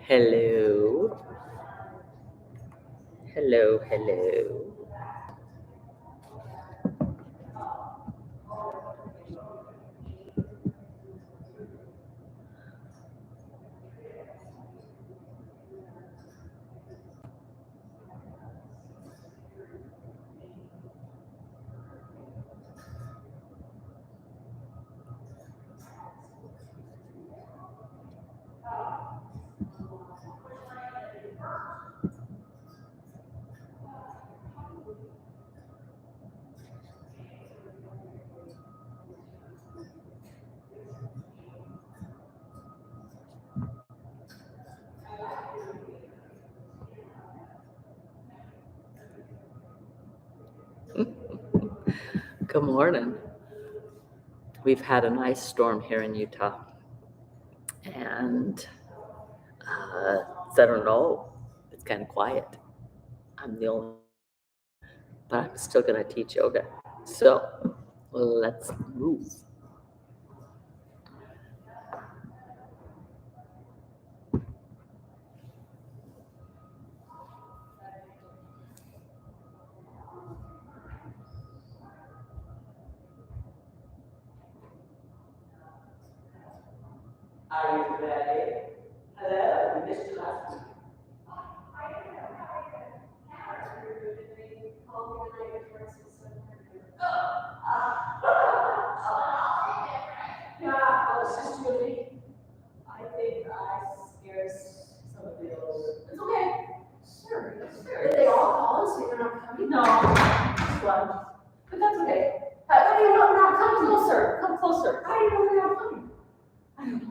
Hello. Hello, hello. Good morning. We've had a nice storm here in Utah. And I don't know, it's kind of quiet. I'm the only, but I'm still going to teach yoga. So let's move. Are you ready? Hello, we missed you last week. Yeah, it's just you and me. I think I scared some of the others. It's okay. Sure. Did they all call and say they're not coming? No, just one. But that's okay. How do you know they're not coming? Come closer. Come closer. How do you know they're not coming? I don't know.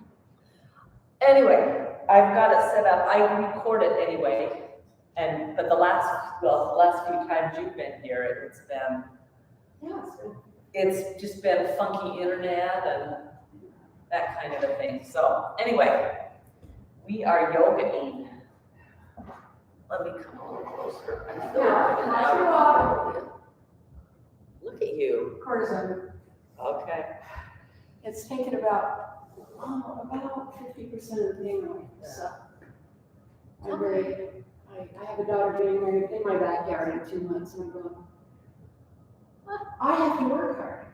Anyway, I've got it set up. I record it anyway. But the last few times you've been here, it's just been funky internet and that kind of a thing. So anyway, we are yogaing. Let me come a little closer. I'm still looking out. Look at you. Cortisone. Okay. It's taken about 50% of the pain away. So I have a daughter getting married in my backyard in 2 months, and I'm going, I have to work hard.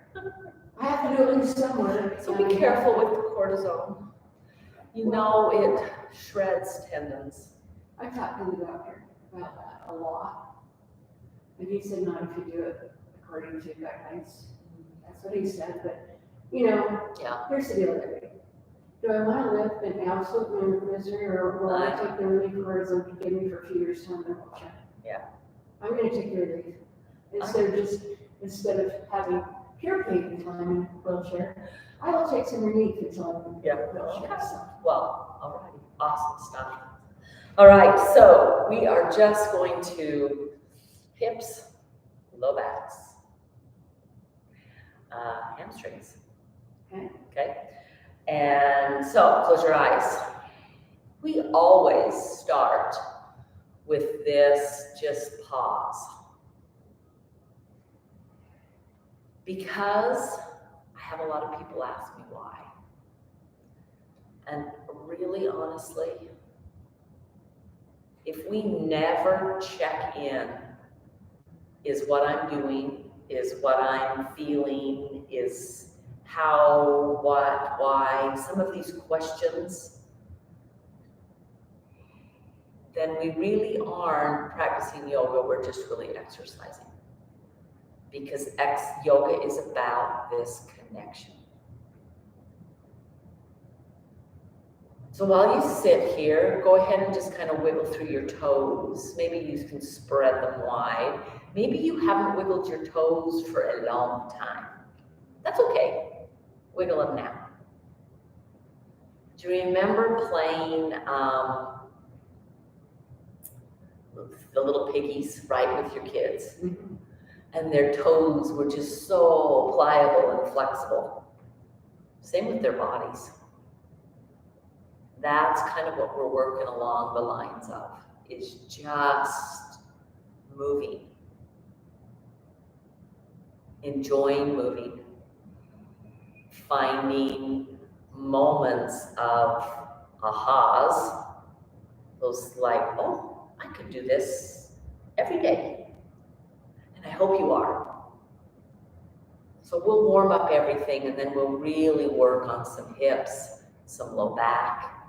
I have to do it somewhere. So be careful with the cortisone. You know it shreds tendons. I talked to the doctor about that a lot. And he said not if you do it according to guidelines. That's what he said. But, Yeah. here's the deal with everything. Do I want to live in absolute misery, or will I take the relief cortisone to give me for a few years' time and watch it? Yeah. I'm going to take the relief. Instead of having pure pain and time in a wheelchair, I will take some relief until I'm in a wheelchair. Okay. Well, all right. Awesome stuff. All right. So we are just going to hips, low backs, hamstrings. Okay. And so close your eyes. We always start with this just pause. Because I have a lot of people ask me why. And really honestly, if we never check in, is what I'm doing, is what I'm feeling, is how, what, why, some of these questions, then we really aren't practicing yoga, we're just really exercising. Because yoga is about this connection. So while you sit here, go ahead and just kind of wiggle through your toes. Maybe you can spread them wide. Maybe you haven't wiggled your toes for a long time. That's okay. Wiggle them now. Do you remember playing the little piggies, right, with your kids? Mm-hmm. And their toes were just so pliable and flexible. Same with their bodies. That's kind of what we're working along the lines of, is just moving, enjoying moving, finding moments of ahas Those like, oh, I could do this every day. And I hope you are. So we'll warm up everything and then we'll really work on some hips, some low back,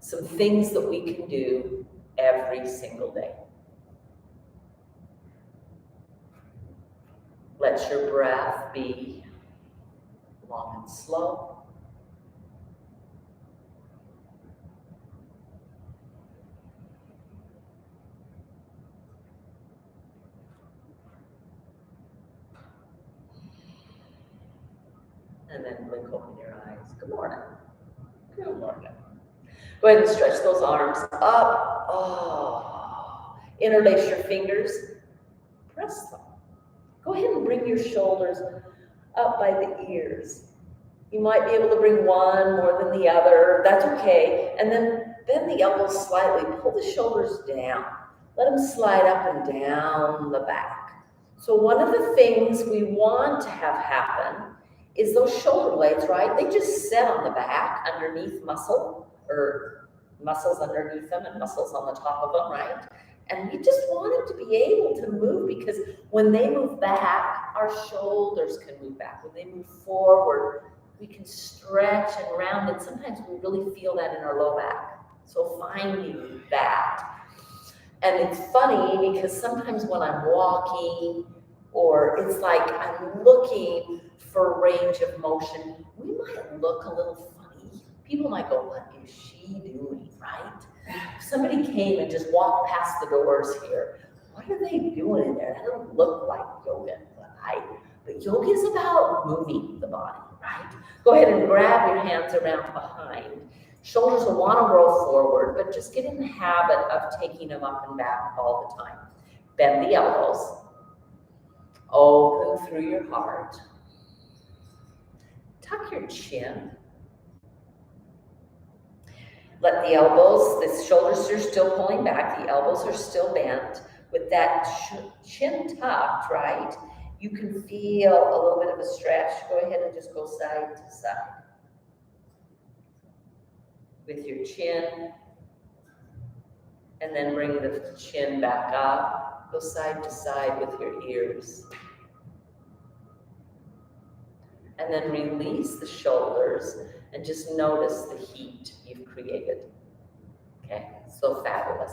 some things that we can do every single day. Let your breath be long and slow. And then blink open your eyes. Good morning. Good morning. Go ahead and stretch those arms up. Oh. Interlace your fingers. Press them. Go ahead and bring your shoulders up by the ears. You might be able to bring one more than the other. That's okay. And then bend the elbows slightly. Pull the shoulders down. Let them slide up and down the back. So one of the things we want to have happen is those shoulder blades, right? They just sit on the back underneath muscle, or muscles underneath them and muscles on the top of them, right? And we just want them to be able to move, because when they move back, our shoulders can move back. When they move forward, we can stretch and round, and sometimes we really feel that in our low back. So finding that. And it's funny because sometimes when I'm walking, or it's like I'm looking for range of motion, we might look a little funny. People might go, what is she doing, right? If somebody came and just walked past the doors here, what are they doing in there? That doesn't look like yoga, but yoga is about moving the body, right? Go ahead and grab your hands around behind. Shoulders will want to roll forward, but just get in the habit of taking them up and back all the time. Bend the elbows. Open through your heart. Tuck your chin. Let the elbows, the shoulders are still pulling back, the elbows are still bent. With that chin tucked, right, you can feel a little bit of a stretch. Go ahead and just go side to side. With your chin, and then bring the chin back up. Go side to side with your ears. And then release the shoulders and just notice the heat you've created. Okay, so fabulous.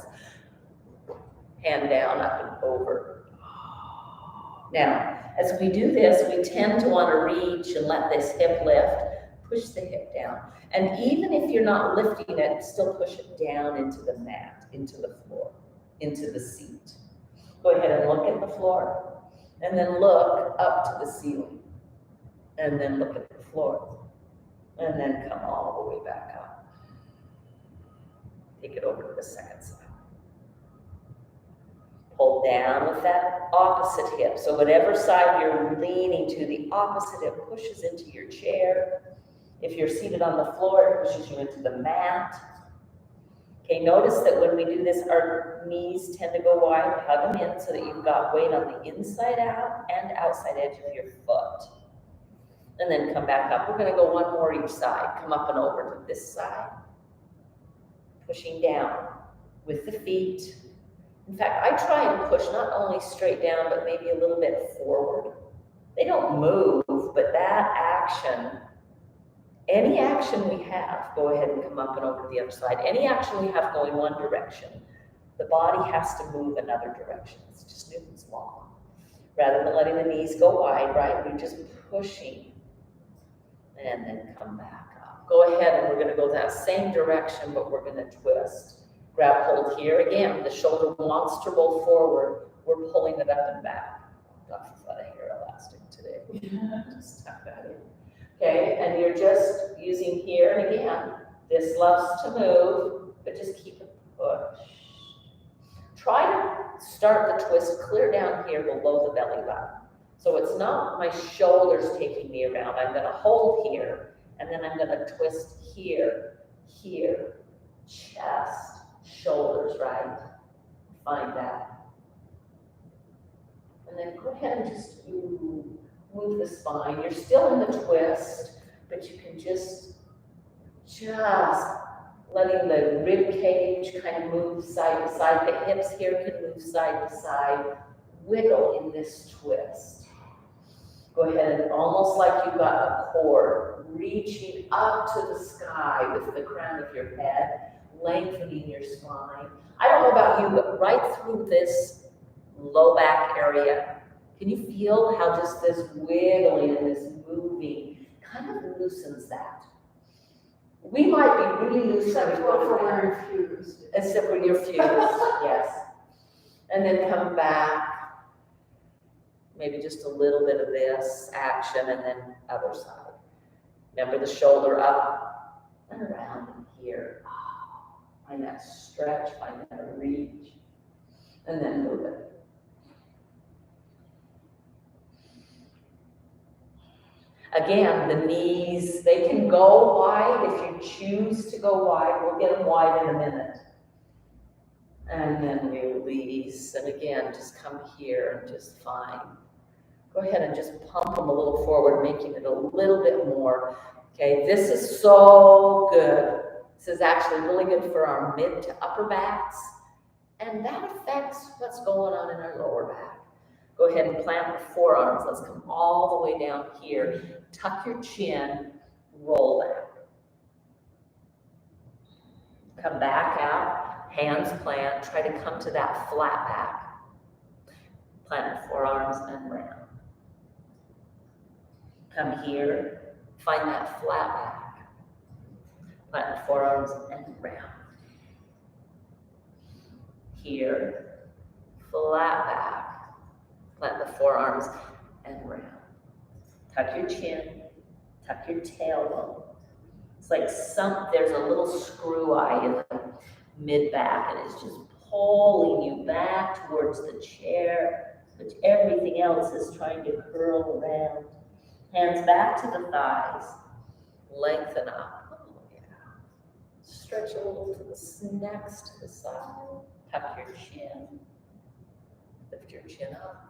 Hand down, up and over. Now, as we do this, we tend to want to reach and let this hip lift. Push the hip down. And even if you're not lifting it, still push it down into the mat, into the floor, into the seat. Go ahead and look at the floor, and then look up to the ceiling, and then look at the floor, and then come all the way back up. Take it over to the second side. Pull down with that opposite hip. So whatever side you're leaning to, the opposite hip pushes into your chair. If you're seated on the floor, it pushes you into the mat. Okay, notice that when we do this, our knees tend to go wide. Hug them in so that you've got weight on the inside out and outside edge of your foot. And then come back up. We're going to go one more each side. Come up and over to this side. Pushing down with the feet. In fact, I try and push not only straight down, but maybe a little bit forward. They don't move, but that action, any action we have, go ahead and come up and over to the other side. Any action we have going one direction, the body has to move another direction. It's just Newton's law. Rather than letting the knees go wide, right, we're just pushing and then come back up. Go ahead and we're going to go that same direction, but we're going to twist. Grab hold here. Again, the shoulder wants to roll forward. We're pulling it up and back. Got a hair elastic today. Just tuck that in. Okay, and you're just using here, and again, this loves to move, but just keep it pushed. Try to start the twist clear down here below the belly button. So it's not my shoulders taking me around. I'm going to hold here, and then I'm going to twist here, here, chest, shoulders, right? Find that. And then go ahead and just move the spine. You're still in the twist, but you can just letting the rib cage kind of move side to side. The hips here can move side to side. Wiggle in this twist. Go ahead and almost like you've got a cord reaching up to the sky with the crown of your head, lengthening your spine. I don't know about you, but right through this low back area, can you feel how just this wiggling and this moving kind of loosens that? We might be really loose. Except for wearing fused. Except for your fuse, yes. And then come back. Maybe just a little bit of this action and then other side. Remember the shoulder up and around here. Oh, find that stretch, find that reach. And then move it. Again, the knees, they can go wide if you choose to go wide. We'll get them wide in a minute. And then release. And again, just come here and just find. Go ahead and just pump them a little forward, making it a little bit more. Okay, this is so good. This is actually really good for our mid to upper backs. And that affects what's going on in our lower back. Go ahead and plant the forearms. Let's come all the way down here. Tuck your chin, roll back. Come back out, hands plant. Try to come to that flat back. Plant the forearms and round. Come here, find that flat back. Plant the forearms and round. Here, flat back. Plant the forearms and round. Tuck your chin, tuck your tailbone. It's like there's a little screw eye in the mid back and it's just pulling you back towards the chair, which everything else is trying to curl around. Hands back to the thighs, lengthen up. Oh, yeah. Stretch a little to the necks to the side. Tuck your chin, lift your chin up.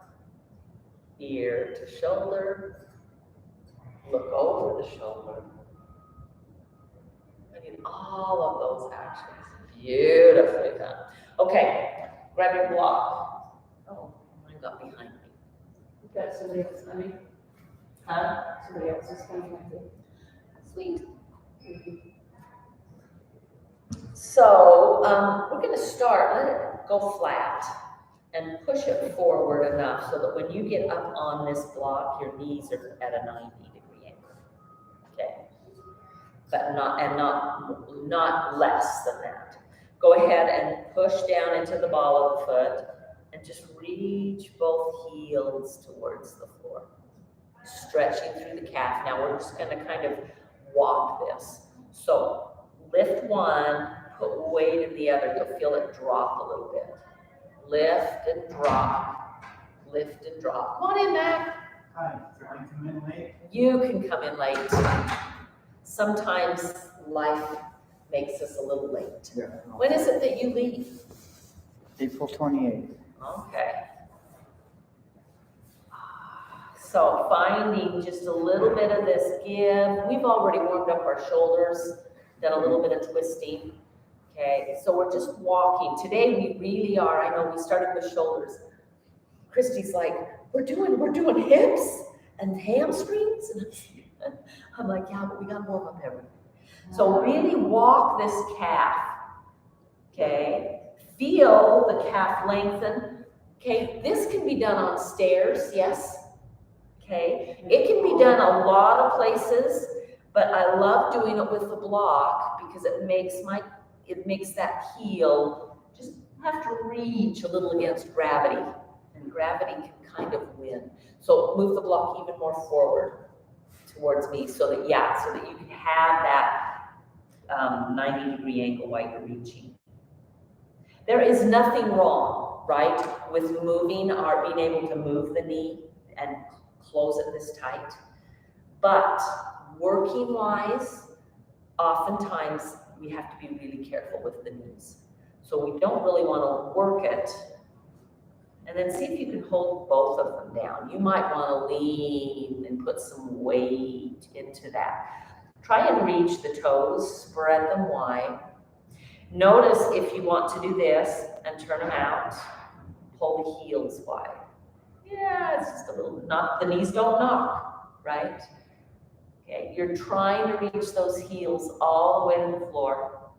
Ear to shoulder, look over the shoulder. I need all of those actions. Beautifully done. Okay, grab your block. Oh, mine got behind me. You've got somebody else coming. Huh? Somebody else is coming, I think. Sweet. So we're going to start, let it go flat and push it forward enough so that when you get up on this block, your knees are at a 90-degree angle. Okay? But not less than that. Go ahead and push down into the ball of the foot and just reach both heels towards the floor. Stretching through the calf. Now we're just going to kind of walk this. So lift one, put weight in the other. You'll feel it drop a little bit. Lift and drop. Lift and drop. Come on in, Mac. Hi, can I come in late? You can come in late. Sometimes life makes us a little late. Yeah. When is it that you leave? April 28th. Okay. So finding just a little bit of this give. We've already warmed up our shoulders, done a little bit of twisting. Okay, so we're just walking. Today we really are, I know we started with shoulders. Christy's like, we're doing hips and hamstrings. And I'm like, yeah, but we gotta warm up everything. So really walk this calf. Okay, feel the calf lengthen. Okay, this can be done on stairs, yes. Okay, it can be done a lot of places, but I love doing it with the block because it makes that heel just have to reach a little against gravity, and gravity can kind of win. So move the block even more forward towards me so that you can have that 90-degree angle while you're reaching. There is nothing wrong, right, with moving or being able to move the knee and close it this tight. But working wise, oftentimes we have to be really careful with the knees. So we don't really want to work it. And then see if you can hold both of them down. You might want to lean and put some weight into that. Try and reach the toes, spread them wide. Notice if you want to do this and turn them out, pull the heels wide. Yeah, it's just a little, not, the knees don't knock, right? Okay, you're trying to reach those heels all the way to the floor.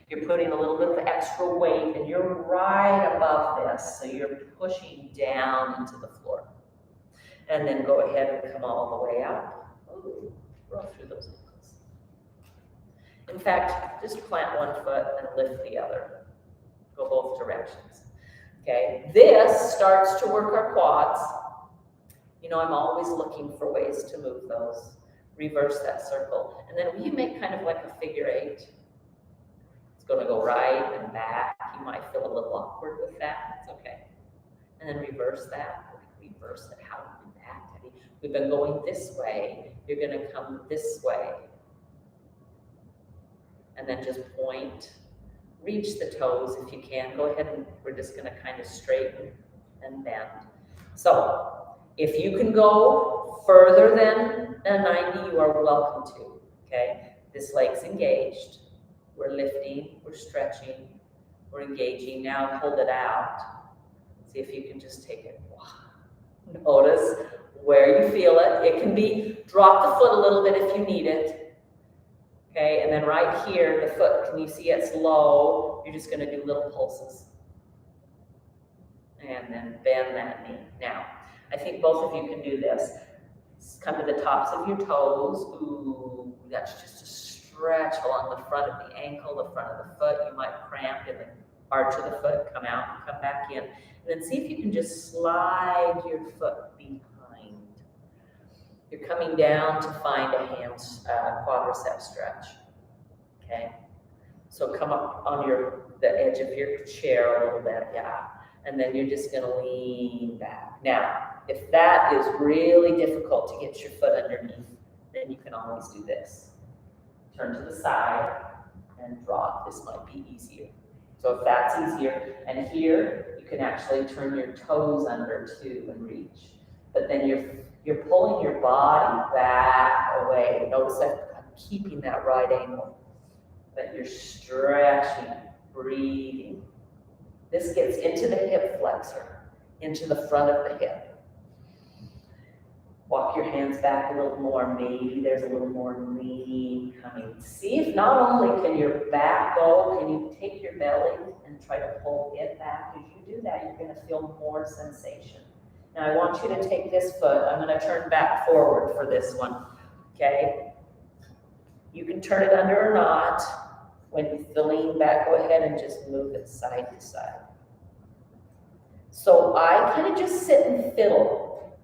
You're putting a little bit of extra weight and you're right above this, so you're pushing down into the floor. And then go ahead and come all the way up. Ooh, roll through those ankles. In fact, just plant one foot and lift the other. Go both directions. Okay, this starts to work our quads. You know, I'm always looking for ways to move those. Reverse that circle. And then we make kind of like a figure 8. It's going to go right and back. You might feel a little awkward with that. It's okay. And then reverse that. Reverse it. How do we do that, Teddy? We've been going this way. You're going to come this way. And then just point. Reach the toes if you can. Go ahead and we're just going to kind of straighten and bend. So if you can go further than a 90, you are welcome to. Okay? This leg's engaged. We're lifting. We're stretching. We're engaging. Now hold it out. See if you can just take it. Notice where you feel it. It can be, drop the foot a little bit if you need it. Okay, and then right here, the foot, can you see it's low? You're just going to do little pulses. And then bend that knee. Now, I think both of you can do this. Come to the tops of your toes. Ooh, that's just a stretch along the front of the ankle, the front of the foot. You might cramp in the arch of the foot. Come out and come back in. And then see if you can just slide your foot behind. You're coming down to find a quadricep stretch, okay? So come up on the edge of your chair a little bit, yeah. And then you're just gonna lean back. Now, if that is really difficult to get your foot underneath, then you can always do this. Turn to the side and drop. This might be easier. So if that's easier, and here, you can actually turn your toes under too and reach. But then you're pulling your body back away. Notice that I'm keeping that right angle. That you're stretching, breathing. This gets into the hip flexor, into the front of the hip. Walk your hands back a little more. Maybe there's a little more lean coming. See if not only can your back go, can you take your belly and try to pull it back? As you do that, you're going to feel more sensation. Now I want you to take this foot. I'm going to turn back forward for this one, okay? You can turn it under or not. When you lean back, go ahead and just move it side to side. So I kind of just sit and fiddle.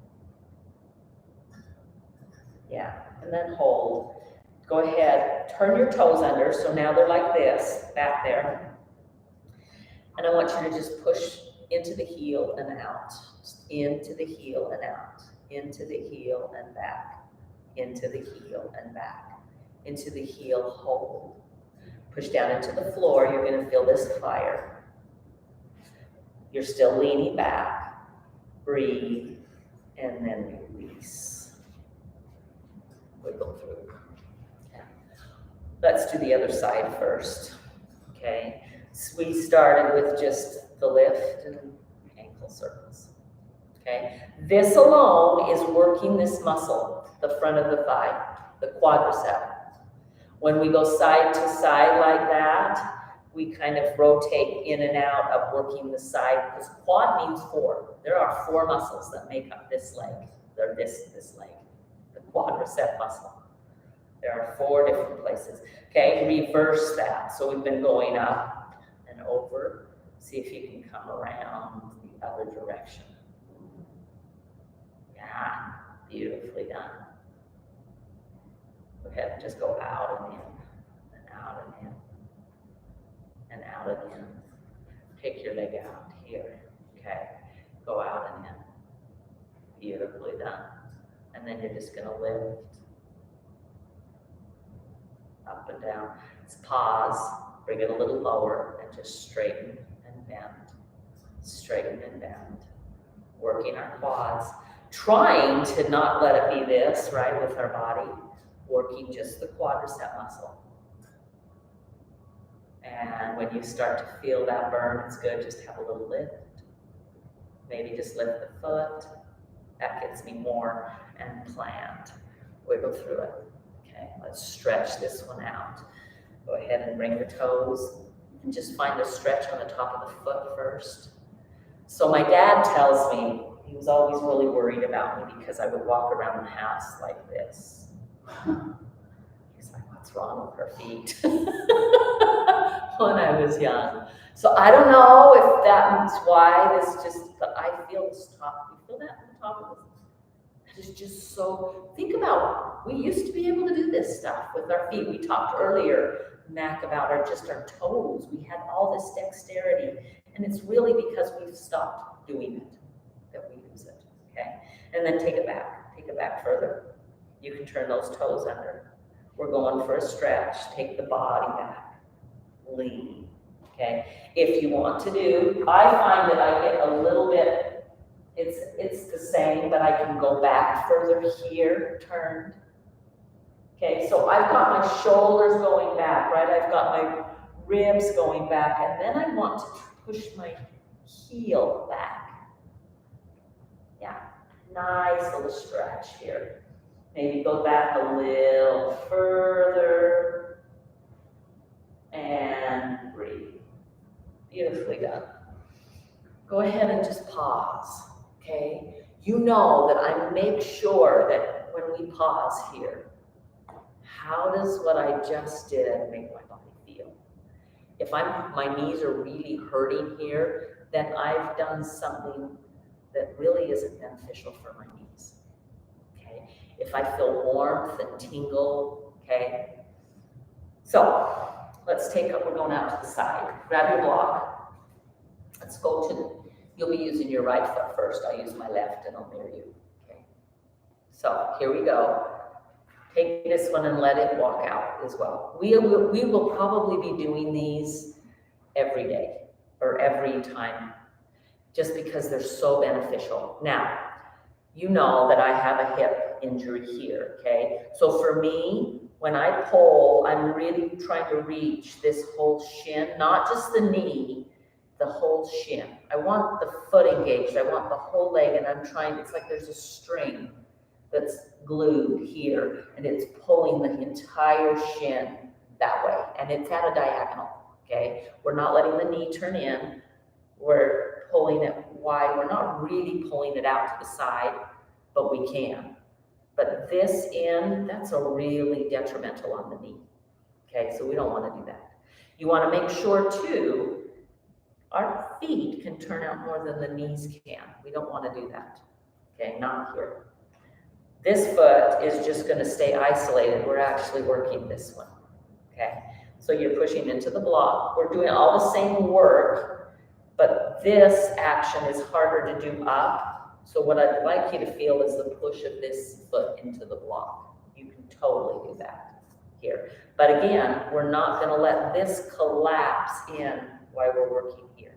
Yeah, and then hold. Go ahead, turn your toes under. So now they're like this, back there. And I want you to just push into the heel and out. Into the heel and out, into the heel and back, into the heel and back, into the heel, hold. Push down into the floor, you're going to feel this fire. You're still leaning back, breathe, and then release. Wiggle through. Okay. Let's do the other side first, okay? So we started with just the lift and ankle circles. Okay, this alone is working this muscle, the front of the thigh, the quadricep. When we go side to side like that, we kind of rotate in and out of working the side, because quad means 4. There are 4 muscles that make up this leg. They're this leg, the quadricep muscle. There are 4 different places. Okay, reverse that. So we've been going up and over. See if you can come around the other direction. Yeah, beautifully done. Go ahead and just go out and in, and out and in, and out and in. Take your leg out here, okay? Go out and in. Beautifully done. And then you're just gonna lift up and down. Let's pause, bring it a little lower, and just straighten and bend. Straighten and bend. Working our quads. Trying to not let it be this, right, with our body, working just the quadricep muscle. And when you start to feel that burn, it's good just to have a little lift. Maybe just lift the foot. That gets me more, and plant. Wiggle through it. Okay, let's stretch this one out. Go ahead and bring the toes. And just find a stretch on the top of the foot first. So my dad tells me, he was always really worried about me because I would walk around the house like this. He's like, what's wrong with her feet? When I was young. So I don't know if that's why but I feel this top. You feel that on the top of this? It is just so, think about, we used to be able to do this stuff with our feet. We talked earlier, Mac, about our toes. We had all this dexterity, and it's really because we've stopped doing it that we use it, okay? And then take it back further. You can turn those toes under. We're going for a stretch. Take the body back. Lean, okay? If you want to do, I find that I get a little bit, it's the same, but I can go back further here, turned. Okay, so I've got my shoulders going back, right? I've got my ribs going back, and then I want to push my heel back. Yeah, nice little stretch here. Maybe go back a little further and breathe. Beautifully done. Go ahead and just pause, okay? You know that I make sure that when we pause here, how does what I just did make my body feel? If my knees are really hurting here, then I've done something that really isn't beneficial for my knees, okay? If I feel warmth and tingle, okay? So let's we're going out to the side. Grab your block. Let's go you'll be using your right foot first. I'll use my left and I'll mirror you, okay? So here we go. Take this one and let it walk out as well. We will probably be doing these every day or every time just because they're so beneficial. Now, you know that I have a hip injury here, okay? So for me, when I pull, I'm really trying to reach this whole shin, not just the knee, the whole shin. I want the foot engaged. I want the whole leg, and it's like there's a string that's glued here, and it's pulling the entire shin that way, and it's at a diagonal, okay? We're not letting the knee turn in. We're pulling it wide. We're not really pulling it out to the side, but we can. But this that's a really detrimental on the knee, okay? So we don't want to do that. You want to make sure, too, our feet can turn out more than the knees can. We don't want to do that, okay? Not here. This foot is just going to stay isolated. We're actually working this one, okay? So you're pushing into the block. We're doing all the same work, but this action is harder to do up. So what I'd like you to feel is the push of this foot into the block. You can totally do that here. But again, we're not going to let this collapse in while we're working here.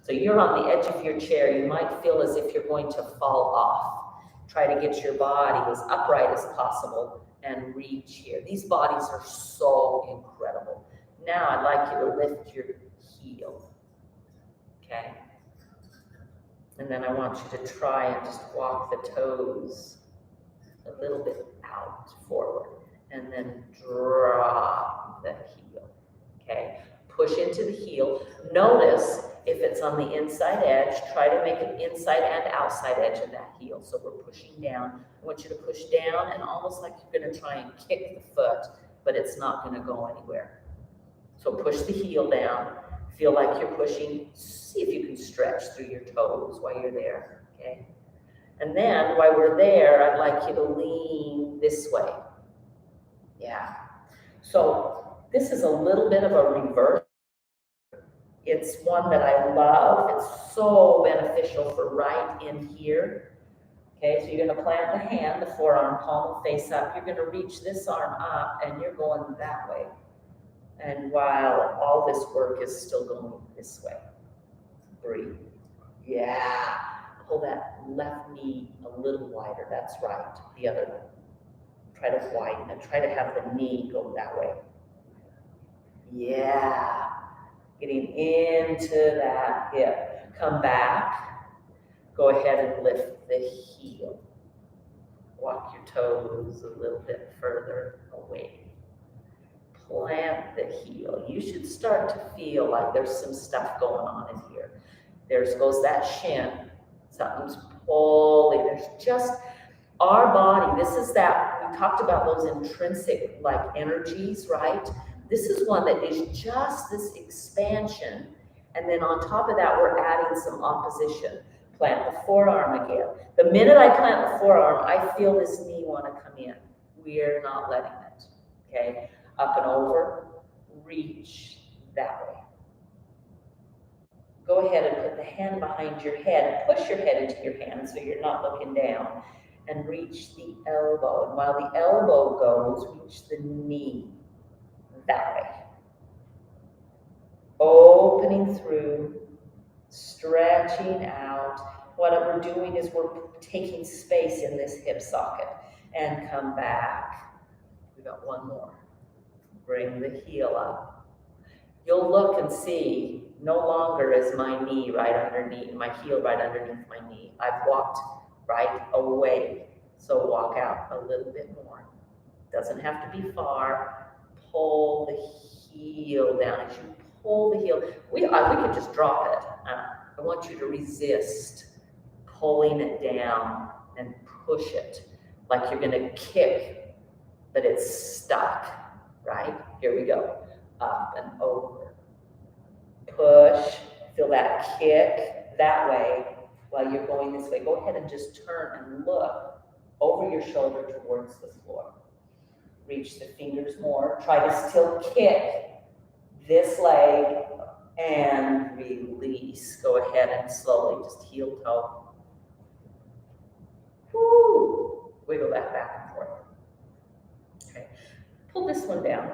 So you're on the edge of your chair. You might feel as if you're going to fall off. Try to get your body as upright as possible and reach here. These bodies are so incredible. Now I'd like you to lift your heel, okay? And then I want you to try and just walk the toes a little bit out forward and then drop the heel, okay? Push into the heel. Notice if it's on the inside edge, try to make it inside and outside edge of that heel. So we're pushing down. I want you to push down and almost like you're going to try and kick the foot, but it's not going to go anywhere. So push the heel down. Feel like you're pushing. See if you can stretch through your toes while you're there, okay? And then while we're there, I'd like you to lean this way. Yeah. So this is a little bit of a reverse. It's one that I love. It's so beneficial for right in here. Okay, so you're going to plant the hand, the forearm, palm will face up. You're going to reach this arm up, and you're going that way. And while all this work is still going this way, breathe. Yeah. Pull that left knee a little wider. That's right. The other one. Try to widen it. Try to have the knee go that way. Yeah. getting into that hip. Come back, go ahead and lift the heel. Walk your toes a little bit further away. Plant the heel. You should start to feel like there's some stuff going on in here. There goes that shin. Something's pulling. There's just our body. This is that, we talked about those intrinsic like energies, right? This is one that is just this expansion. And then on top of that, we're adding some opposition. Plant the forearm again. The minute I plant the forearm, I feel this knee want to come in. We're not letting it, okay? Up and over, reach that way. Go ahead and put the hand behind your head. Push your head into your hand so you're not looking down. And reach the elbow. And while the elbow goes, reach the knee that way. Opening through, stretching out. What we're doing is we're taking space in this hip socket. And come back. We got one more. Bring the heel up. You'll look and see, no longer is my knee right underneath, my heel right underneath my knee. I've walked right away. So walk out a little bit more. Doesn't have to be far. Pull the heel down. As you pull the heel, we could just drop it. I want you to resist pulling it down and push it like you're going to kick, but it's stuck, right? Here we go. Up and over. Push. Feel that kick that way while you're going this way. Go ahead and just turn and look over your shoulder towards the floor. Reach the fingers more. Try to still kick this leg and release. Go ahead and slowly just heel toe. Woo! Wiggle that back and forth. Okay. Pull this one down.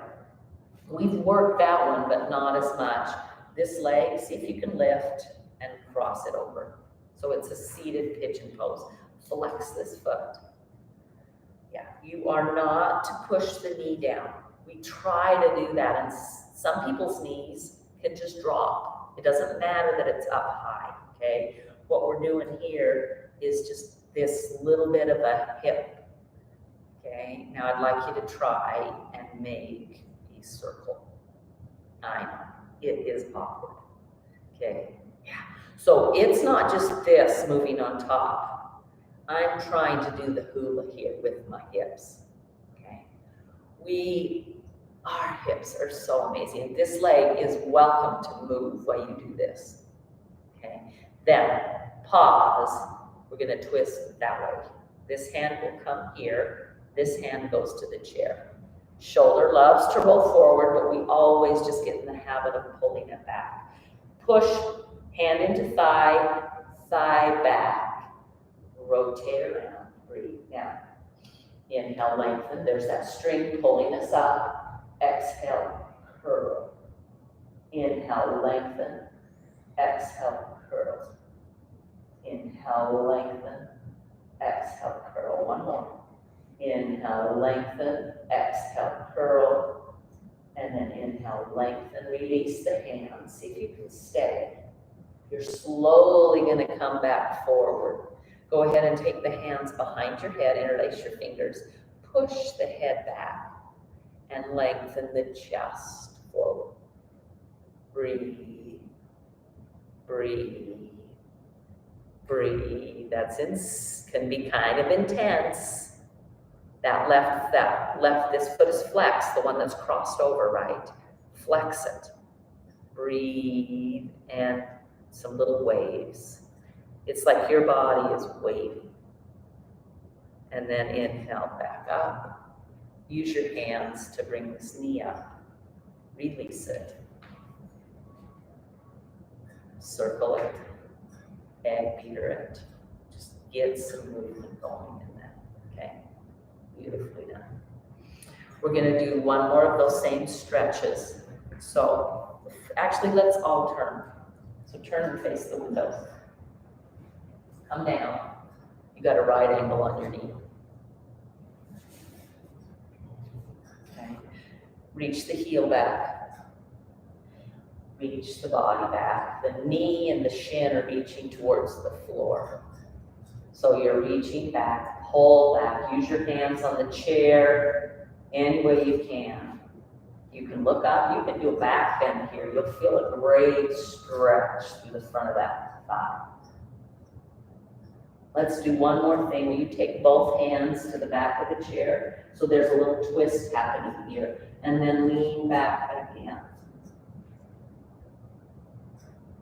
We've worked that one, but not as much. This leg, see if you can lift and cross it over. So it's a seated pigeon pose. Flex this foot. Yeah, you are not to push the knee down. We try to do that, and some people's knees can just drop. It doesn't matter that it's up high, okay? What we're doing here is just this little bit of a hip, okay? Now I'd like you to try and make a circle. I know, it is awkward, okay? Yeah, so it's not just this moving on top. I'm trying to do the hula here with my hips, okay? Our hips are so amazing. This leg is welcome to move while you do this, okay? Then pause. We're gonna twist that way. This hand will come here. This hand goes to the chair. Shoulder loves to roll forward, but we always just get in the habit of pulling it back. Push, hand into thigh, thigh back. Rotate around, breathe. Now, inhale, lengthen. There's that string pulling us up. Exhale, curl. Inhale, lengthen. Exhale, curl. Inhale, lengthen. Exhale, curl. One more. Inhale, lengthen. Exhale, curl. And then inhale, lengthen. Release the hands. See if you can stay. You're slowly going to come back forward. Go ahead and take the hands behind your head, interlace your fingers, push the head back, and lengthen the chest forward. Breathe, breathe, breathe. Can be kind of intense. That left, this foot is flexed, the one that's crossed over, right? Flex it. Breathe, and some little waves. It's like your body is waving. And then inhale back up. Use your hands to bring this knee up. Release it. Circle it. Egg beater it. Just get some movement going in that. Okay? Beautifully done. We're going to do one more of those same stretches. So actually, let's all turn. So turn and face the window. Come down. You got a right angle on your knee. Okay. Reach the heel back. reach the body back. The knee and the shin are reaching towards the floor. So you're reaching back, pull back, use your hands on the chair any way you can. You can look up, you can do a back bend here. You'll feel a great stretch through the front of that thigh. Let's do one more thing. Will you take both hands to the back of the chair? So there's a little twist happening here. And then lean back again.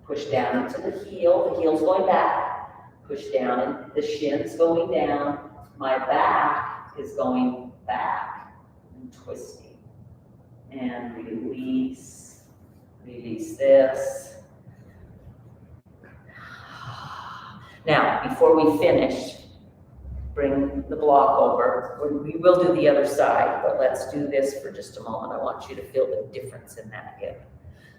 Push down into the heel's going back. Push down, and the shin's going down. My back is going back and twisting. And release, release this. Now, before we finish, bring the block over. We will do the other side, but let's do this for just a moment. I want you to feel the difference in that hip.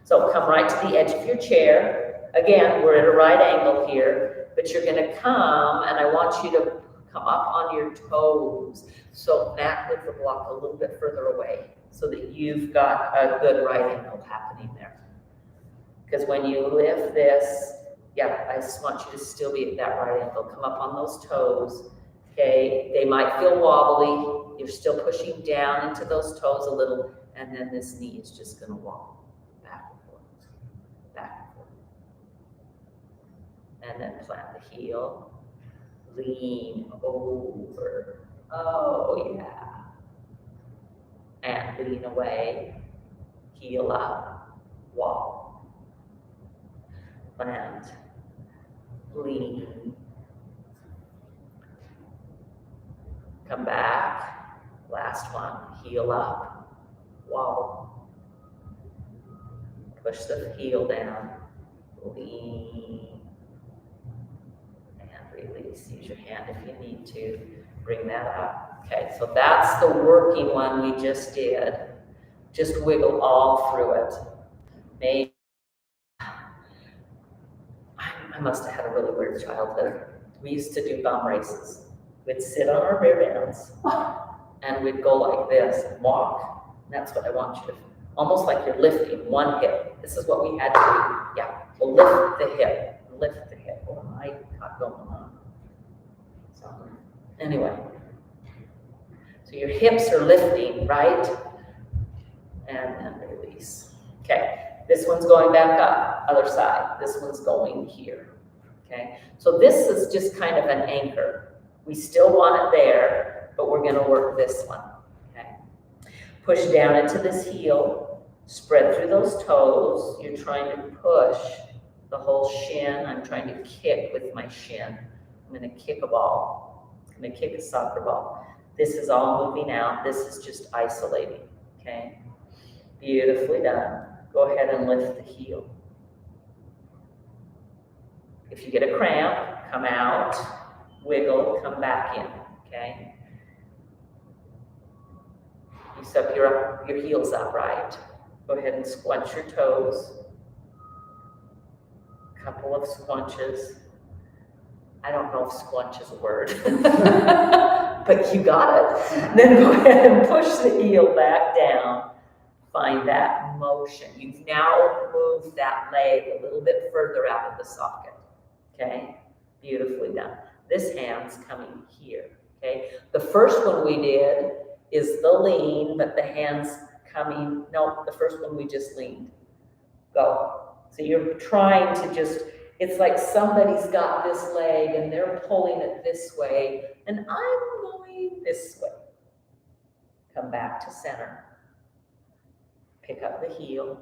So come right to the edge of your chair. Again, we're at a right angle here, but you're gonna come, and I want you to come up on your toes. So back with the block a little bit further away so that you've got a good right angle happening there. Because when you lift this, yeah, I just want you to still be at that right angle. Come up on those toes, okay? They might feel wobbly. You're still pushing down into those toes a little, and then this knee is just gonna wobble back and forth, back and forth. And then plant the heel, lean over, oh yeah. And lean away, heel up, wobble. Plant, lean. Come back, last one, heel up, wobble. Push the heel down, lean, and release. Use your hand if you need to, bring that up. Okay, so that's the working one we just did. Just wiggle all through it. Maybe I must have had a really weird childhood. We used to do bum races. We'd sit on our rear ends and we'd go like this and walk. And that's what I want you to, almost like you're lifting one hip. This is what we had to do. Yeah, we'll lift the hip, lift the hip. What am I got going on? So, anyway. So your hips are lifting, right? And then release. Okay, this one's going back up, other side. This one's going here, okay? So this is just kind of an anchor. We still want it there, but we're gonna work this one, okay? Push down into this heel, spread through those toes. You're trying to push the whole shin. I'm trying to kick with my shin. I'm gonna kick a ball. I'm gonna kick a soccer ball. This is all moving out. This is just isolating, okay? Beautifully done. Go ahead and lift the heel. If you get a cramp, come out, wiggle, come back in, okay? You set your heels up, right? Go ahead and squunch your toes. Couple of squunches. I don't know if squunch is a word, but you got it. Then go ahead and push the heel back down. Find that motion. You've now moved that leg a little bit further out of the socket, okay? Beautifully done. This hand's coming here, okay? The first one we did is the lean, but the hand's coming, no, the first one we just leaned. Go. So you're trying to just, it's like somebody's got this leg and they're pulling it this way, and I'm going this way. Come back to center. Pick up the heel.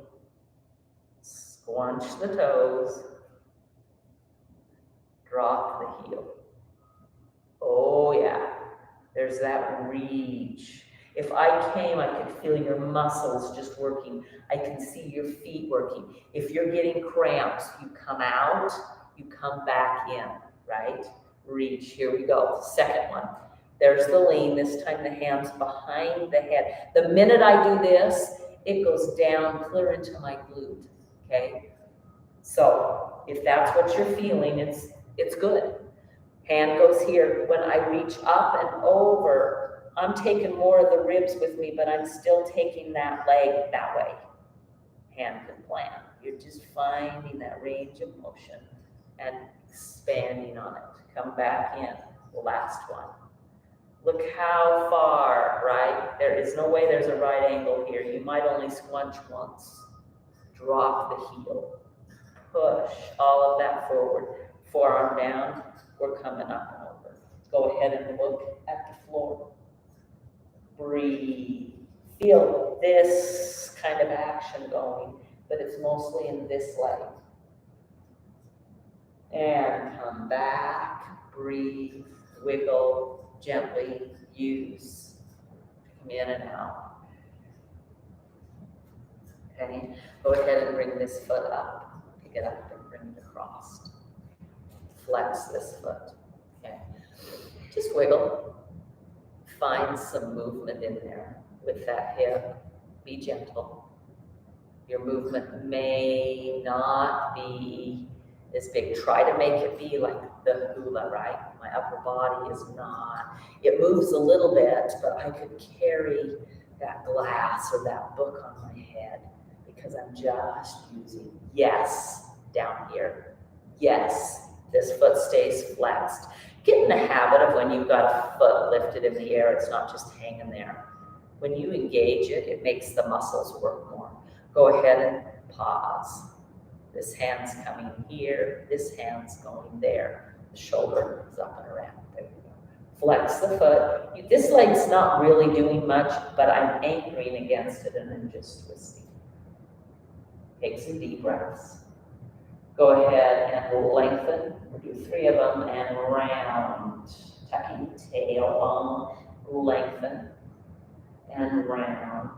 Squunch the toes. Drop the heel. Oh yeah, there's that reach. If I came, I could feel your muscles just working. I can see your feet working. If you're getting cramps, you come out, you come back in, right? Reach, here we go. Second one. There's the lean. This time the hand's behind the head. The minute I do this, it goes down clear into my glute, okay? So if that's what you're feeling, it's good. Hand goes here. When I reach up and over, I'm taking more of the ribs with me, but I'm still taking that leg that way. Hand can plant. You're just finding that range of motion and expanding on it. Come back in, the last one. Look how far, right? There is no way there's a right angle here. You might only squinch once. Drop the heel. Push all of that forward. Forearm down. We're coming up and over. Go ahead and look at the floor. Breathe. Feel this kind of action going, but it's mostly in this leg. And come back. Breathe. Wiggle. Gently. Use. Come in and out. Okay. Go ahead and bring this foot up. Pick it up and bring it across. Flex this foot. Okay. Just wiggle. Find some movement in there with that hip. Be gentle. Your movement may not be as big. Try to make it be like the hula, right? My upper body is not. It moves a little bit, but I could carry that glass or that book on my head because I'm just using, yes, down here. Yes, this foot stays flexed. Get in the habit of when you've got a foot lifted in the air, it's not just hanging there. When you engage it, it makes the muscles work more. Go ahead and pause. This hand's coming here, this hand's going there. The shoulder is up and around. There we go. Flex the foot. This leg's not really doing much, but I'm anchoring against it and then just twisting. Take some deep breaths. Go ahead and lengthen. We'll do 3 of them and round. Tucking the tail on. Lengthen and round.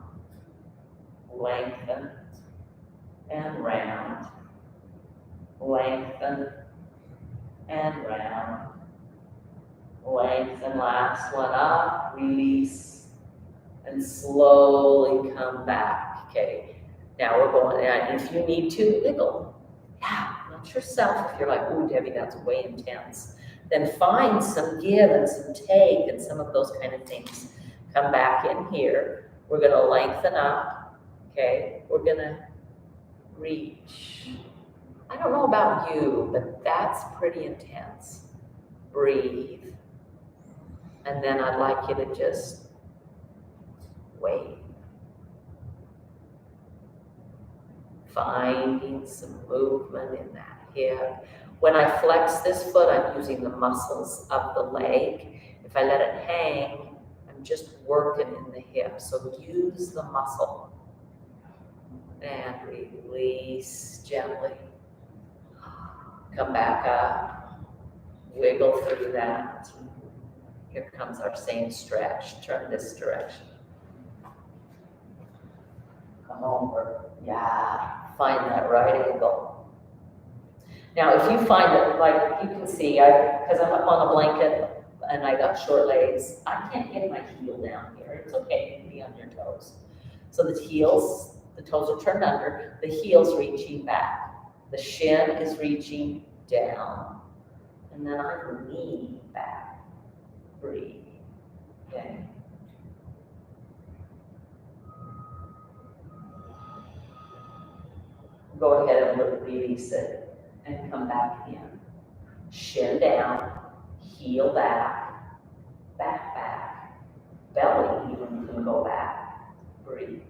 Lengthen and round. Lengthen and round. Lengthen, last one up, release, and slowly come back. Okay, now we're going, and if you need to, wiggle. Yeah, not yourself. If you're like, ooh, Debbie, that's way intense, then find some give and some take and some of those kind of things. Come back in here. We're going to lengthen up. Okay, we're going to reach. I don't know about you, but that's pretty intense. Breathe. And then I'd like you to just wait. Finding some movement in that hip. When I flex this foot, I'm using the muscles of the leg. If I let it hang, I'm just working in the hip. So use the muscle. And release gently. Come back up. Wiggle through that. Here comes our same stretch. Turn this direction. Come over. Yeah. Find that right angle. Now, if you find that, like you can see, because I'm up on a blanket and I got short legs, I can't get my heel down here. It's okay, you can be on your toes. So the heels, the toes are turned under, the heel's reaching back. The shin is reaching down. And then I'm leaning back. Breathe. Okay. Go ahead and release it and come back in. Shin down, heel back, back, back. Belly even can go back. Breathe.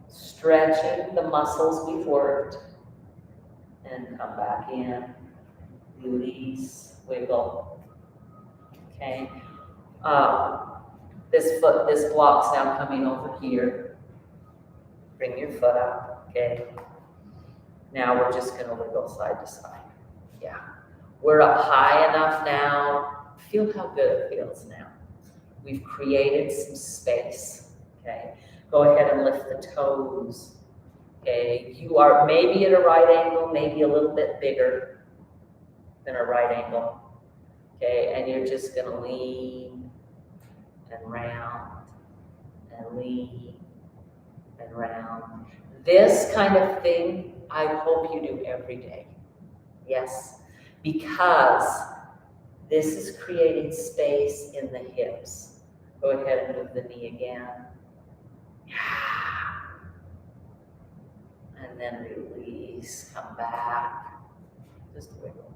Stretching the muscles we've worked and come back in. Release, wiggle. Okay. This block's now coming over here. Bring your foot up. Okay. Now we're just going to wiggle side to side. Yeah. We're up high enough now. Feel how good it feels now. We've created some space. Okay. Go ahead and lift the toes. Okay. You are maybe at a right angle, maybe a little bit bigger than a right angle. Okay, and you're just gonna lean and round and lean and round. This kind of thing, I hope you do every day. Yes, because this is creating space in the hips. Go ahead and move the knee again. Yeah. then release, come back, just wiggle.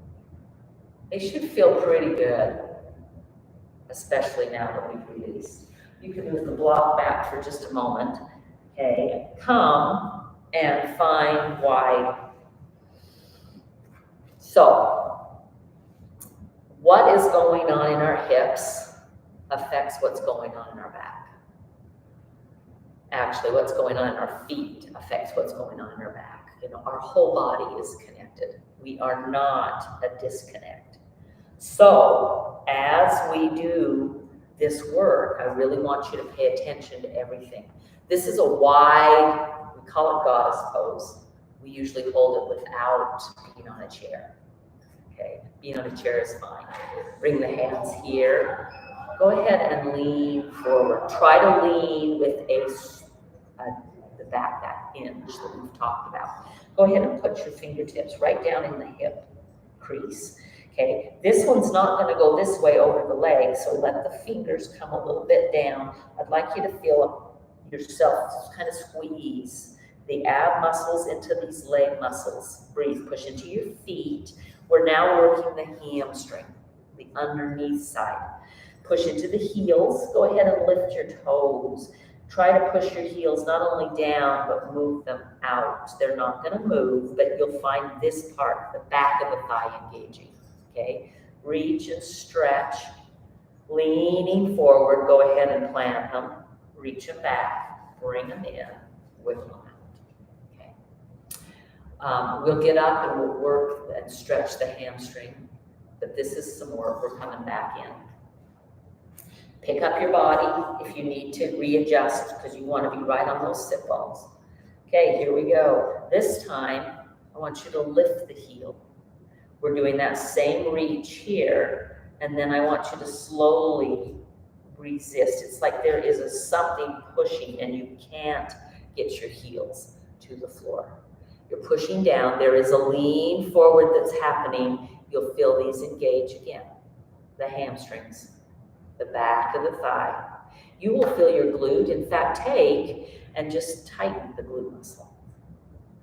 They should feel pretty good, especially now that we've released. You can move the block back for just a moment, okay? Come and find wide. So, what is going on in our hips affects what's going on in our back. Actually, what's going on in our feet affects what's going on in our back. You know, our whole body is connected. We are not a disconnect. So, as we do this work, I really want you to pay attention to everything. This is a wide, we call it goddess pose. We usually hold it without being on a chair. Okay, being on a chair is fine. Bring the hands here. Go ahead and lean forward. Try to lean with the back, that hinge that we've talked about. Go ahead and put your fingertips right down in the hip crease. Okay, this one's not going to go this way over the leg, so let the fingers come a little bit down. I'd like you to feel yourself kind of squeeze the ab muscles into these leg muscles. Breathe, push into your feet. We're now working the hamstring, the underneath side. Push into the heels. Go ahead and lift your toes. Try to push your heels not only down, but move them out. They're not going to move, but you'll find this part, the back of the thigh engaging. Okay? Reach and stretch. Leaning forward, go ahead and plant them. Reach them back. Bring them in. Wiggle them out. Okay? We'll get up and we'll work and stretch the hamstring. But this is some work. We're coming back in. Pick up your body if you need to readjust because you want to be right on those sit bones. Okay, here we go. This time, I want you to lift the heel. We're doing that same reach here, and then I want you to slowly resist. It's like there is something pushing and you can't get your heels to the floor. You're pushing down. There is a lean forward that's happening. You'll feel these engage again. The hamstrings. The back of the thigh. You will feel your glute. In fact, take and just tighten the glute muscle.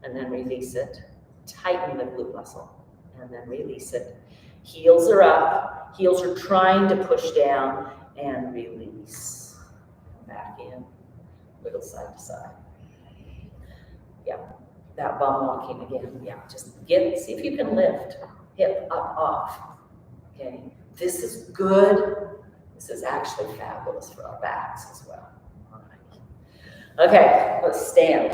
And then release it. Tighten the glute muscle. And then release it. Heels are up. Heels are trying to push down and release. Back in. Wiggle side to side. Yeah. That bum walking again. Yeah. Just see if you can lift. Hip up, off. Okay. This is good. This is actually fabulous for our backs as well. All right. Okay, let's stand.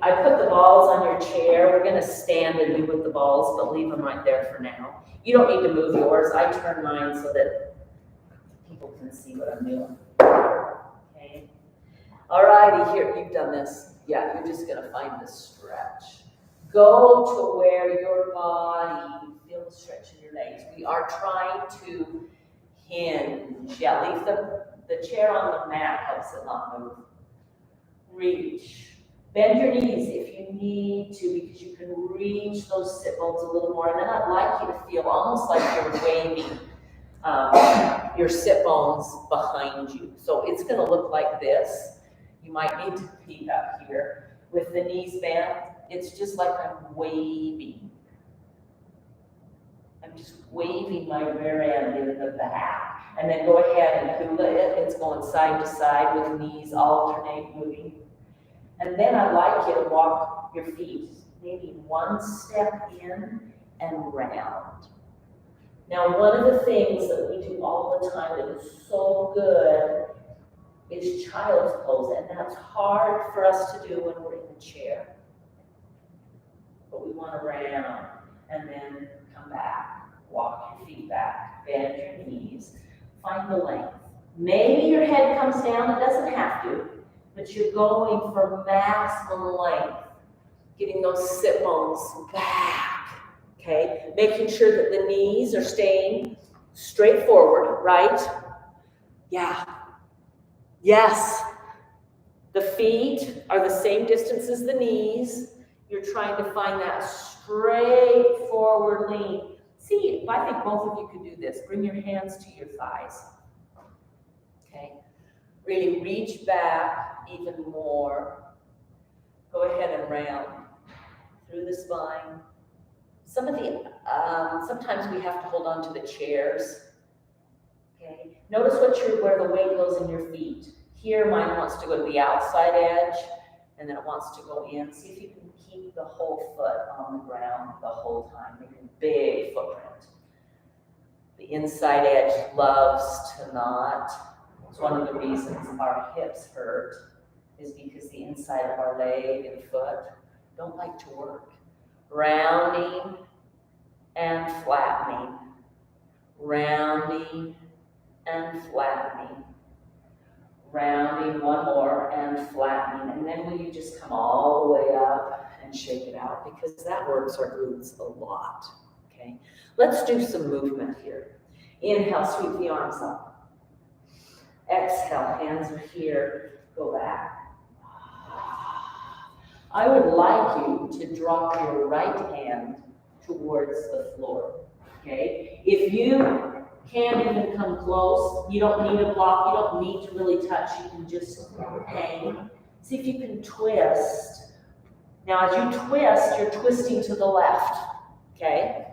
I put the balls on your chair. We're going to stand and do with the balls, but leave them right there for now. You don't need to move yours. I turn mine so that people can see what I'm doing. Okay. All righty, here, you've done this. Yeah, you're just going to find the stretch. Go to where your body, you feel the stretch in your legs. We are trying to hinge. Yeah, leave the chair on the mat, helps it not move. Reach. Bend your knees if you need to, because you can reach those sit bones a little more. And then I'd like you to feel almost like you're waving your sit bones behind you. So it's going to look like this. You might need to be up here with the knees bent. It's just like I'm waving. I'm just waving my rear end in the back. And then go ahead and hula it. It's going side to side with knees alternate moving. And then I'd like you to walk your feet maybe one step in and round. Now, one of the things that we do all the time that is so good is child's pose. And that's hard for us to do when we're in the chair. But we want to round and then come back. Walk your feet back, bend your knees, find the length. Maybe your head comes down, it doesn't have to, but you're going for maximum length, getting those sit bones back, okay? Making sure that the knees are staying straight forward, right? Yeah. Yes. The feet are the same distance as the knees. You're trying to find that straight forward lean. See, I think both of you can do this. Bring your hands to your thighs. Okay? Really reach back even more. Go ahead and around through the spine. Sometimes we have to hold on to the chairs. Okay, notice where the weight goes in your feet. Here, mine wants to go to the outside edge, and then it wants to go in. See if you can keep the whole foot on the ground the whole time, making a big footprint. The inside edge loves to not. It's one of the reasons our hips hurt, is because the inside of our leg and foot don't like to work. Rounding and flattening. Rounding and flattening. Rounding, one more, and flattening. And then will you just come all the way up and shake it out, because that works our glutes a lot. Okay, let's do some movement here. Inhale, sweep the arms up. Exhale, hands are here, go back. I would like you to drop your right hand towards the floor, okay? If you can't even come close, you don't need a block, you don't need to really touch, you can just hang. See if you can twist. Now as you twist, you're twisting to the left, okay?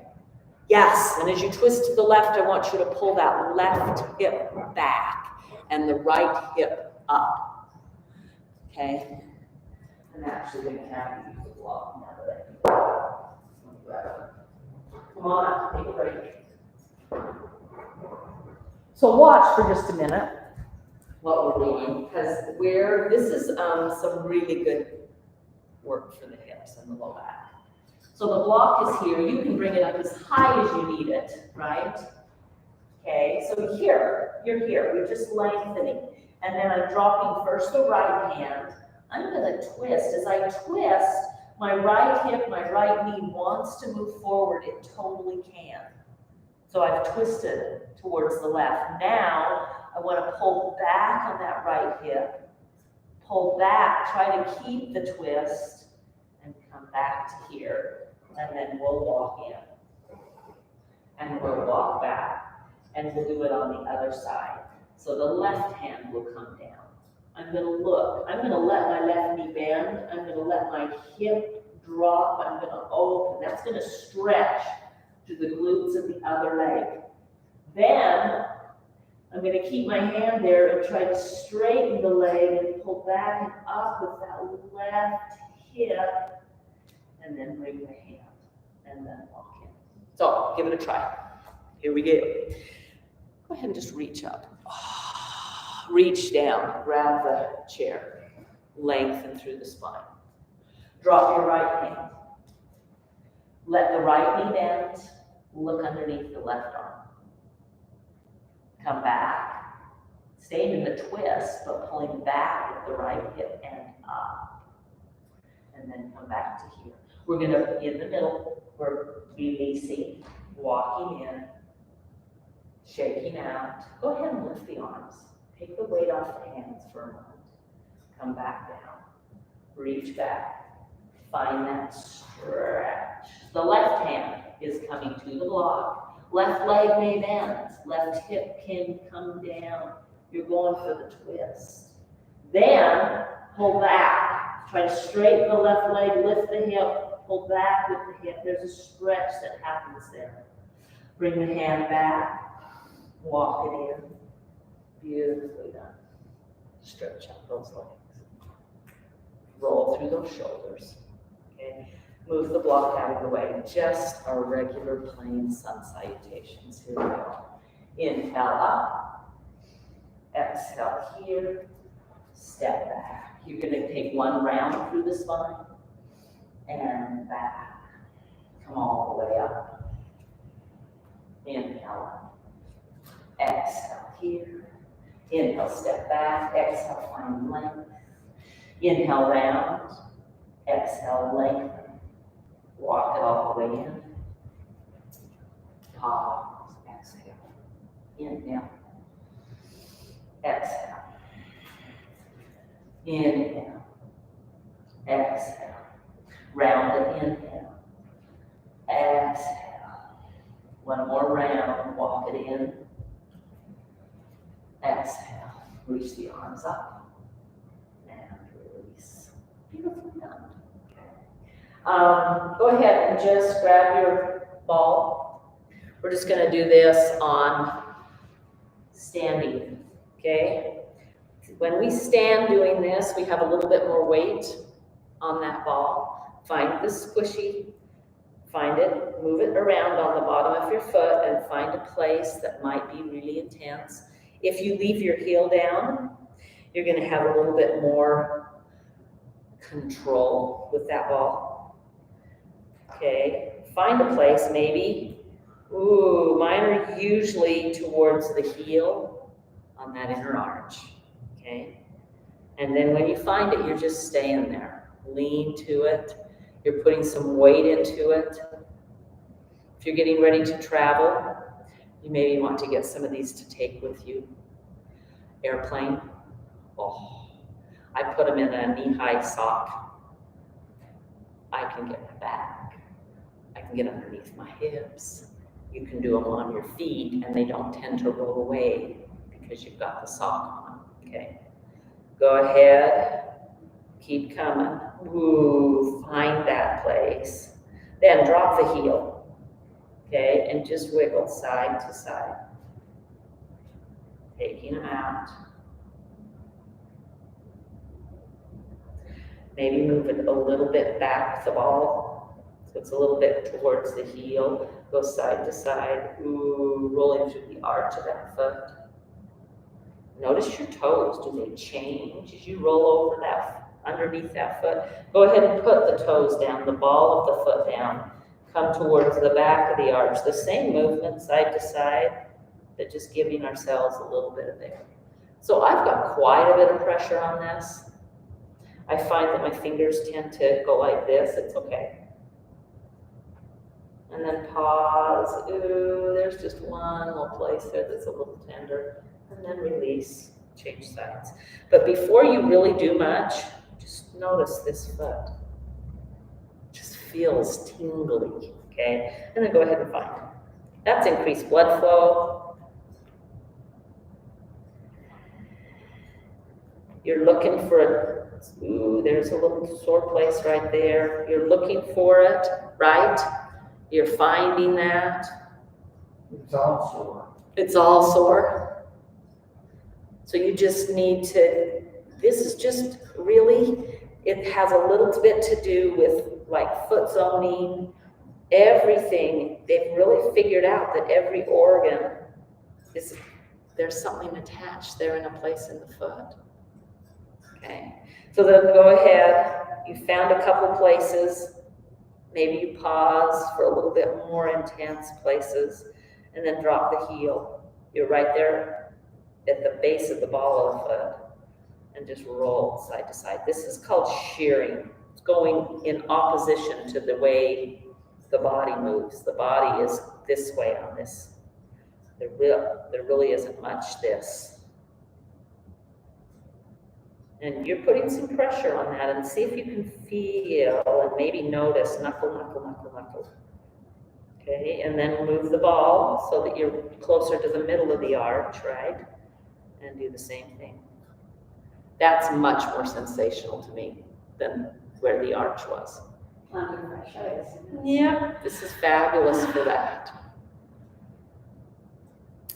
Yes, and as you twist to the left, I want you to pull that left hip back and the right hip up, okay? I'm actually going to have you use the block now that I come on, take a break. So watch for just a minute what we're doing, because this is some really good work for the hips and the low back. So the block is here. You can bring it up as high as you need it, right? Okay, so here, you're here. We're just lengthening. And then I'm dropping first the right hand. I'm going to twist. As I twist, my right hip, my right knee wants to move forward. It totally can. So I've twisted towards the left. Now, I want to pull back on that right hip. Pull back, try to keep the twist, and come back to here. And then we'll walk in. And we'll walk back. And we'll do it on the other side. So the left hand will come down. I'm going to look. I'm going to let my left knee bend. I'm going to let my hip drop. I'm going to open. That's going to stretch to the glutes of the other leg. Then I'm going to keep my hand there and try to straighten the leg and pull back and up with that left hip. And then bring the hand. And then walk in. So give it a try. Here we go. Go ahead and just reach up. Reach down, grab the chair, lengthen through the spine. Drop your right hand. Let the right knee bend. Look underneath the left arm. Come back. Staying in the twist, but pulling back with the right hip and up. And then come back to here. We're going to, in the middle, we're releasing, walking in, shaking out. Go ahead and lift the arms. Take the weight off the hands for a moment. Come back down. Reach back. Find that stretch. The left hand is coming to the block. Left leg may bend. Left hip can come down. You're going for the twist. Then, pull back. Try to straighten the left leg, lift the hip, pull back with the hip. There's a stretch that happens there. Bring the hand back. Walk it in. Beautifully done. Stretch out those legs. Roll through those shoulders. Okay. Move the block out of the way. Just our regular plain sun salutations. Here we go. Inhale up. Exhale here. Step back. You're going to take one round through the spine and back. Come all the way up. Inhale up. Exhale here. Inhale, step back. Exhale, find length. Inhale, round. Exhale, lengthen. Walk it all the way in. Pause. Exhale. Inhale. Exhale. Inhale. Exhale. Round and inhale. Exhale. One more round. Walk it in. Exhale. Reach the arms up. And release. Beautifully done. Okay. Go ahead and just grab your ball. We're just gonna do this on standing, okay? When we stand doing this, we have a little bit more weight on that ball. Find the squishy, find it, move it around on the bottom of your foot and find a place that might be really intense. If you leave your heel down, you're gonna have a little bit more control with that ball. Okay, find a place maybe. Ooh, mine are usually towards the heel on that inner arch, okay? And then when you find it, you're just staying there. Lean to it. You're putting some weight into it. If you're getting ready to travel, you maybe want to get some of these to take with you. Airplane. Oh, I put them in a knee-high sock. I can get my back. I can get underneath my hips. You can do them on your feet and they don't tend to roll away because you've got the sock on, okay? Go ahead, keep coming. Ooh, find that place. Then drop the heel, okay? And just wiggle side to side. Taking them out. Maybe move it a little bit back the ball. So it's a little bit towards the heel. Go side to side. Ooh, rolling through the arch of that foot. Notice your toes. Do they change as you roll over that, underneath that foot? Go ahead and put the toes down, the ball of the foot down. Come towards the back of the arch. The same movement side to side, but just giving ourselves a little bit of air. So I've got quite a bit of pressure on this. I find that my fingers tend to go like this. It's okay. And then pause. Ooh, there's just one little place there that's a little tender. And then release, change sides. But before you really do much, just notice this foot. It just feels tingly, okay? And then go ahead and find it. That's increased blood flow. You're looking for a, ooh, there's a little sore place right there. You're looking for it, right? You're finding that. It's all sore. It's all sore. So you just need to, this is just really, it has a little bit to do with like foot zoning, everything. They've really figured out that every organ is, there's something attached there in a place in the foot. Okay, so then go ahead, you found a couple places, maybe you pause for a little bit more intense places, and then drop the heel. You're right there at the base of the ball of the foot, and just roll side to side. This is called shearing. It's going in opposition to the way the body moves. The body is this way on this. There really isn't much this. And you're putting some pressure on that, and see if you can feel and maybe notice knuckle, knuckle, knuckle, knuckle. Okay, and then move the ball so that you're closer to the middle of the arch, right? And do the same thing. That's much more sensational to me than where the arch was. Plantar fasciitis. Yeah, this is fabulous for that.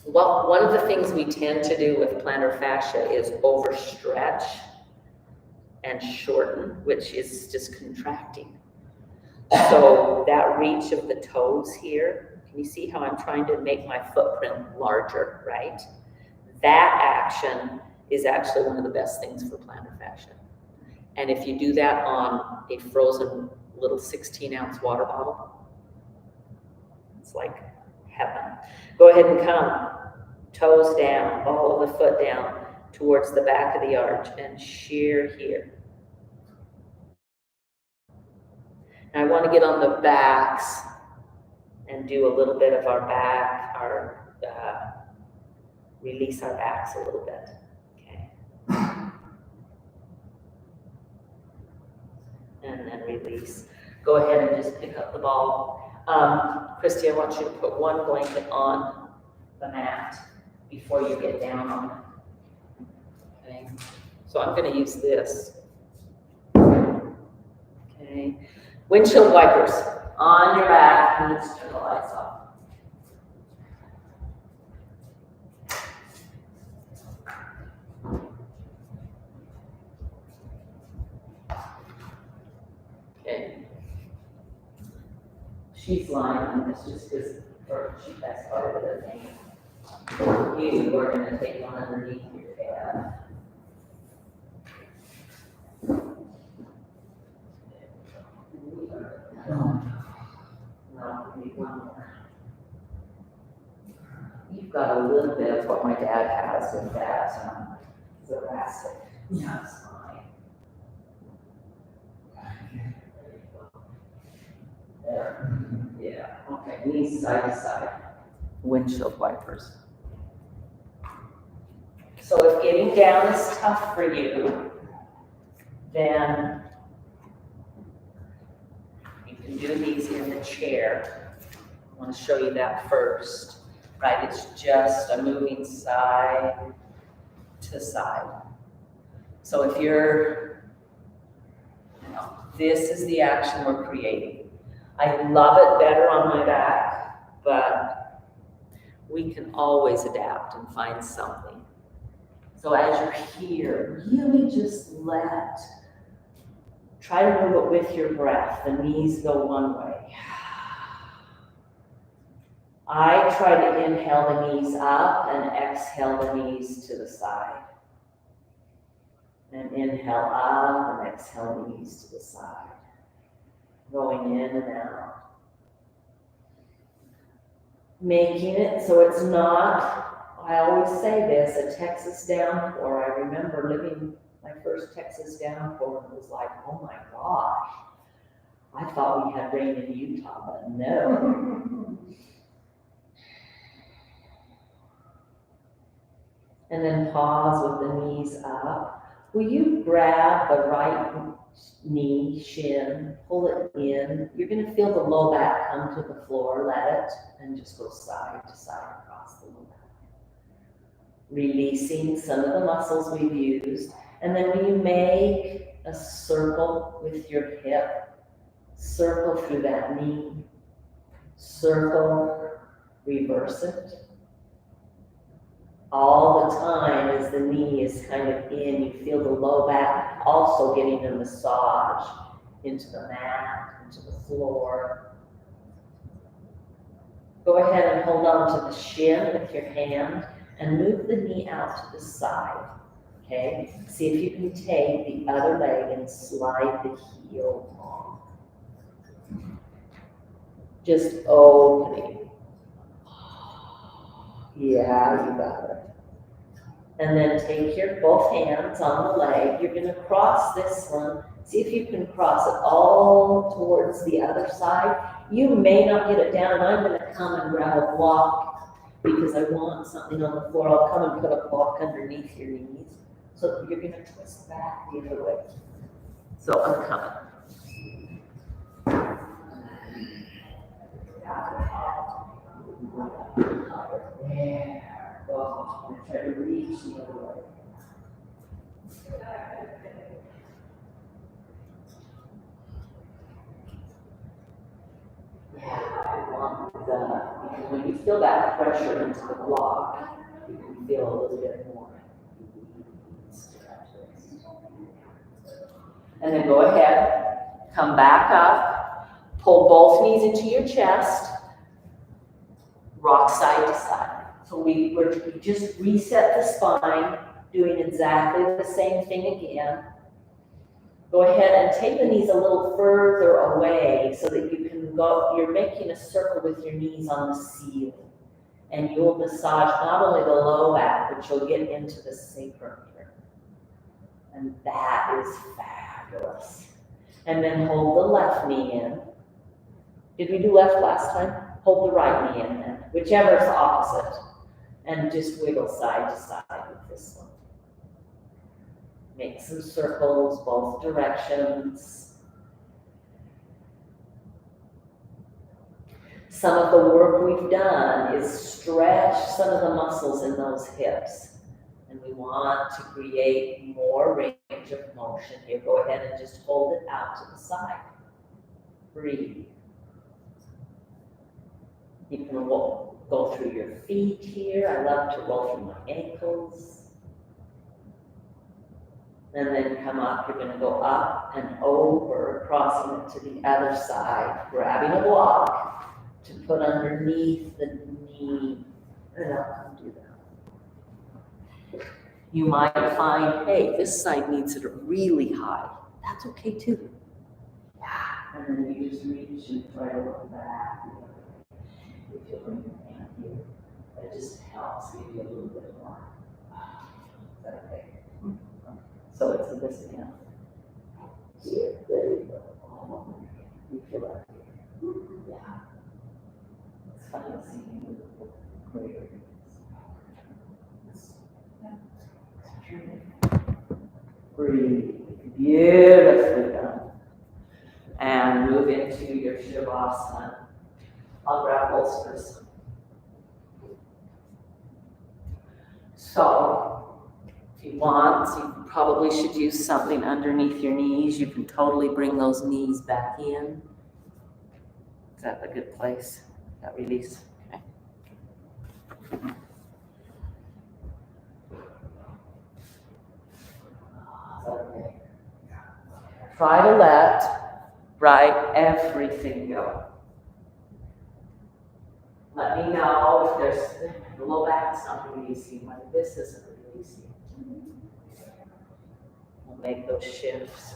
Well, one of the things we tend to do with plantar fascia is overstretch and shorten, which is just contracting. So that reach of the toes here, can you see how I'm trying to make my footprint larger, right? That action is actually one of the best things for plantar fascia. And if you do that on a frozen little 16-ounce water bottle, it's like heaven. Go ahead and come, toes down, ball of the foot down towards the back of the arch and shear here. And I want to get on the backs and do a little bit of our back, release our backs a little bit, okay? And then release. Go ahead and just pick up the ball. Christy, I want you to put one blanket on the mat before you get down on it, okay? So I'm gonna use this, okay? Windshield wipers on your back, and let's turn the lights off. Okay. She's lying on this just because that's part of the thing. You are going to take one underneath your head. No, we need one more. You've got a little bit of what my dad has with that thoracic. Yeah, it's fine. There. Yeah, okay, knees side to side. Windshield wipers. So if getting down is tough for you, then you can do these in the chair. I want to show you that first, right? It's just a moving side to side. So if you're, this is the action we're creating. I love it better on my back, but we can always adapt and find something. So as you're here, really just try to move it with your breath. The knees go one way. I try to inhale the knees up and exhale the knees to the side. And inhale up and exhale the knees to the side. Going in and out. Making it so it's not, I always say this, a Texas downpour. I remember living my first Texas downpour and it was like, oh my gosh. I thought we had rain in Utah, but no. And then pause with the knees up. Will you grab the right knee, shin, pull it in. You're going to feel the low back come to the floor, let it, and just go side to side across the low back. Releasing some of the muscles we've used. And then when you make a circle with your hip, circle through that knee, circle, reverse it. All the time as the knee is kind of in, you feel the low back also getting a massage into the mat, into the floor. Go ahead and hold on to the shin with your hand and move the knee out to the side, okay? See if you can take the other leg and slide the heel long. Just opening. Yeah, you got it. And then take your both hands on the leg. You're going to cross this one. See if you can cross it all towards the other side. You may not get it down, and I'm going to come and grab a block because I want something on the floor. I'll come and put a block underneath your knees. So you're going to twist back the other way. So I'm coming. There. Oh, and try to reach the other way. Yeah, because when you feel that pressure into the block, you can feel a little bit more. And then go ahead, come back up, pull both knees into your chest, rock side to side. So we just reset the spine, doing exactly the same thing again. Go ahead and take the knees a little further away so that you can go, you're making a circle with your knees on the ceiling. And you'll massage not only the low back, but you'll get into the sacrum here. And that is fabulous. And then hold the left knee in. Did we do left last time? Hold the right knee in then, whichever is opposite. And just wiggle side to side with this one. Make some circles, both directions. Some of the work we've done is stretch some of the muscles in those hips. And we want to create more range of motion here. Go ahead and just hold it out to the side. Breathe. You can go through your feet here. I love to roll through my ankles. And then come up. You're going to go up and over, crossing it to the other side, grabbing a block to put underneath the knee. And I'll do that. You might find, hey, this side needs it really high. That's okay too. And then you just reach and try to look back. If you bring your hand here, that just helps give you a little bit more. Is that okay? So it's this again. Here, there you go. You feel that here. Yeah. It's fun to see you greater. Breathe. Beautifully done. And move into your Shavasana. I'll grab bolsters. So, if you want, you probably should use something underneath your knees. You can totally bring those knees back in. Is that a good place? That release? Okay. Okay. Try to let everything go. Let me know if there's the low back is not releasing, when this isn't releasing. We'll make those shifts.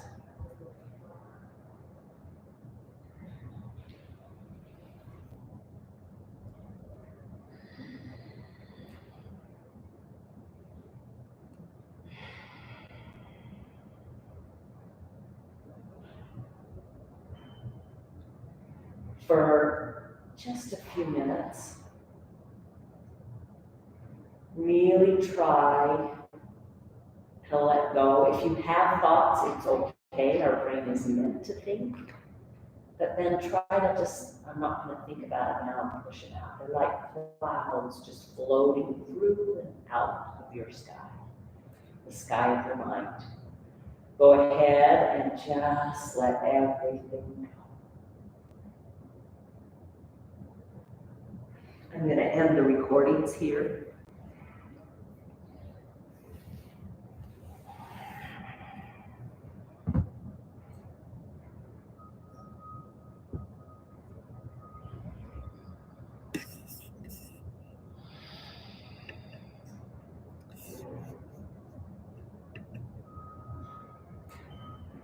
For just a few minutes, really try to let go. If you have thoughts, it's okay. Our brain is meant to think. But then try to just, I'm not going to think about it now, and push it out. They're like clouds just floating through and out of your sky, the sky of your mind. Go ahead and just let everything go. I'm going to end the recordings here.